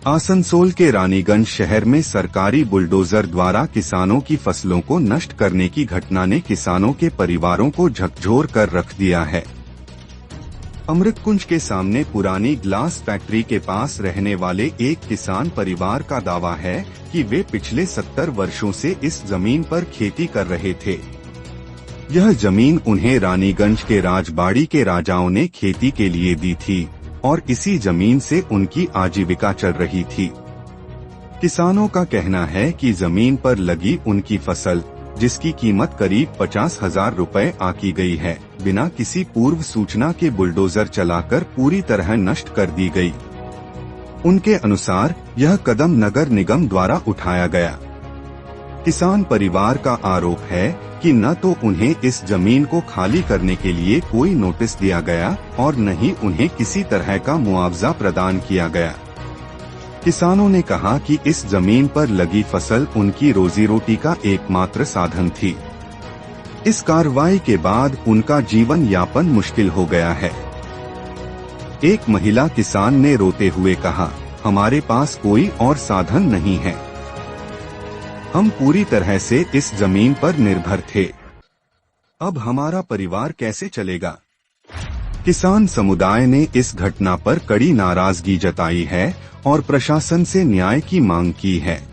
आसनसोल के रानीगंज शहर में सरकारी बुलडोजर द्वारा किसानों की फसलों को नष्ट करने की घटना ने किसानों के परिवारों को झकझोर कर रख दिया है। अमृतकुंज के सामने पुरानी ग्लास फैक्ट्री के पास रहने वाले एक किसान परिवार का दावा है कि वे पिछले 70 वर्षों से इस जमीन पर खेती कर रहे थे। यह जमीन उन्हें रानीगंज के राजबाड़ी के राजाओं ने खेती के लिए दी थी और इसी जमीन से उनकी आजीविका चल रही थी। किसानों का कहना है कि जमीन पर लगी उनकी फसल, जिसकी कीमत करीब 50,000 रुपए आकी गई है, बिना किसी पूर्व सूचना के बुलडोजर चलाकर पूरी तरह नष्ट कर दी गई। उनके अनुसार यह कदम नगर निगम द्वारा उठाया गया। किसान परिवार का आरोप है कि न तो उन्हें इस जमीन को खाली करने के लिए कोई नोटिस दिया गया और न ही उन्हें किसी तरह का मुआवजा प्रदान किया गया। किसानों ने कहा कि इस जमीन पर लगी फसल उनकी रोजी रोटी का एकमात्र साधन थी। इस कार्रवाई के बाद उनका जीवन यापन मुश्किल हो गया है। एक महिला किसान ने रोते हुए कहा, हमारे पास कोई और साधन नहीं है। हम पूरी तरह से इस जमीन पर निर्भर थे। अब हमारा परिवार कैसे चलेगा? किसान समुदाय ने इस घटना पर कड़ी नाराजगी जताई है और प्रशासन से न्याय की मांग की है।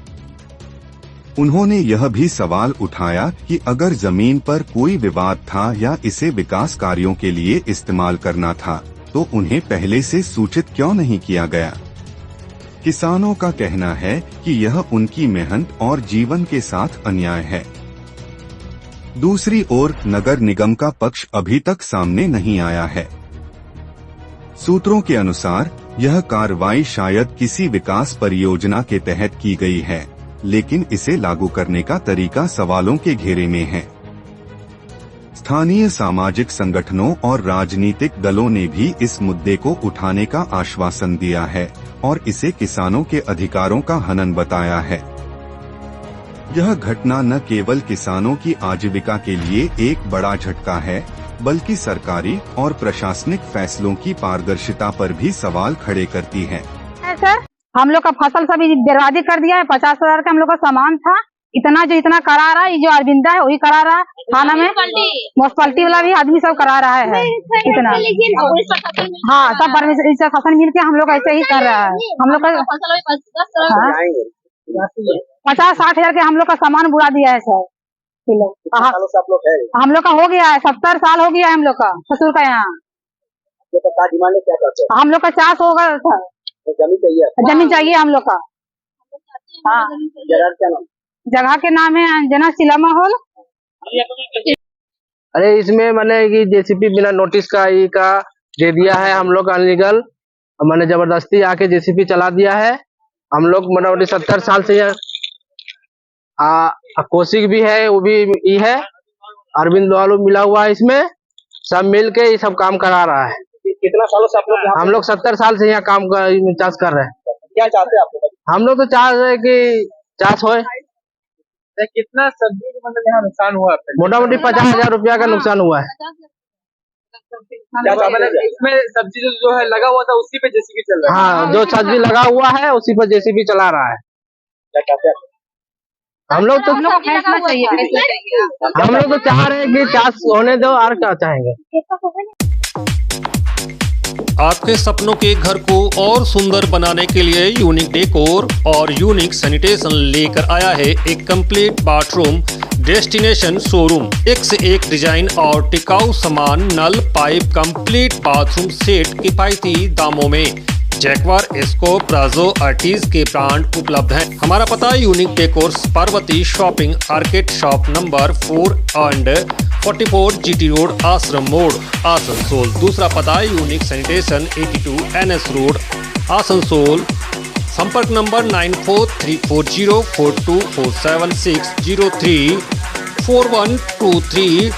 उन्होंने यह भी सवाल उठाया कि अगर जमीन पर कोई विवाद था या इसे विकास कार्यों के लिए इस्तेमाल करना था, तो उन्हें पहले से सूचित क्यों नहीं किया गया? किसानों का कहना है कि यह उनकी मेहनत और जीवन के साथ अन्याय है। दूसरी ओर नगर निगम का पक्ष अभी तक सामने नहीं आया है। सूत्रों के अनुसार यह कार्रवाई शायद किसी विकास परियोजना के तहत की गई है, लेकिन इसे लागू करने का तरीका सवालों के घेरे में है। स्थानीय सामाजिक संगठनों और राजनीतिक दलों ने भी इस मुद्दे को उठाने का आश्वासन दिया है और इसे किसानों के अधिकारों का हनन बताया है। यह घटना न केवल किसानों की आजीविका के लिए एक बड़ा झटका है, बल्कि सरकारी और प्रशासनिक फैसलों की पारदर्शिता पर भी सवाल खड़े करती है। सर, हम लोग का फसल सभी बर्बादी कर दिया है। 50,000 का हम लोग का सामान था। इतना करा रहा है, जो अरविंदा है वही करा रहा है। थाना में म्युनिसिपलिटी वाला भी आदमी सब करा रहा है इतना। हाँ, सब शासन मिल के हम लोग ऐसे ही कर रहा है। हम लोग का 50-60 हजार के हम लोग का सामान बुरा दिया है सर। हम लोग का हो गया है 70 साल हो गया है हम लोग का ससुर का यहाँ। हम लोग का 4 होगा सर। जमीन चाहिए हम लोग का। हाँ, जगह के नाम है अंजना सिला माहौल। अरे इसमें मैंने कि जेसीबी बिना नोटिस का दे दिया है। हम लोग अनलीगल मैंने जबरदस्ती आके जेसीबी चला दिया है। हम लोग मोटामोटी 70 साल से कौशिक भी है, वो भी ये है, अरविंद वालू मिला हुआ है। इसमें सब मिल के ये सब काम करा रहा है। कितना सालों से आप लोग? हम लोग 70 साल से यहाँ काम चाष कर रहे हैं। क्या चाहते हैं आप लोग? हम लोग तो चाह रहे हैं कि चाष होए। कितना सब्जी मतलब यहाँ नुकसान हुआ? मोटामोटी 50,000 रुपया का नुकसान हुआ है। इसमें सब्जी जो है लगा हुआ था उसी पे जेसीबी चल रहा है? हाँ, जो सब्जी लगा हुआ है उसी पर जेसीबी चला रहा है। क्या चाहते हैं हम लोग तो चाह रहे हैं कि चाष होने दो, और क्या चाहेंगे। आपके सपनों के घर को और सुंदर बनाने के लिए यूनिक डेकोर और यूनिक सैनिटेशन लेकर आया है एक कंप्लीट बाथरूम डेस्टिनेशन शोरूम। एक से एक डिजाइन और टिकाऊ सामान, नल, पाइप, कंप्लीट बाथरूम सेट किफायती दामों में। जैकवार, एस्को, प्राजो, आर्टिज के ब्रांड उपलब्ध हैं। हमारा पता unique decor, Parvati shopping arcade, shop number 4 and 44 GT road, आश्रम मोड़, आसनसोल। दूसरा पता unique sanitation 82 NS road, Asansol. संपर्क नंबर 943404247603 4123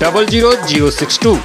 00062।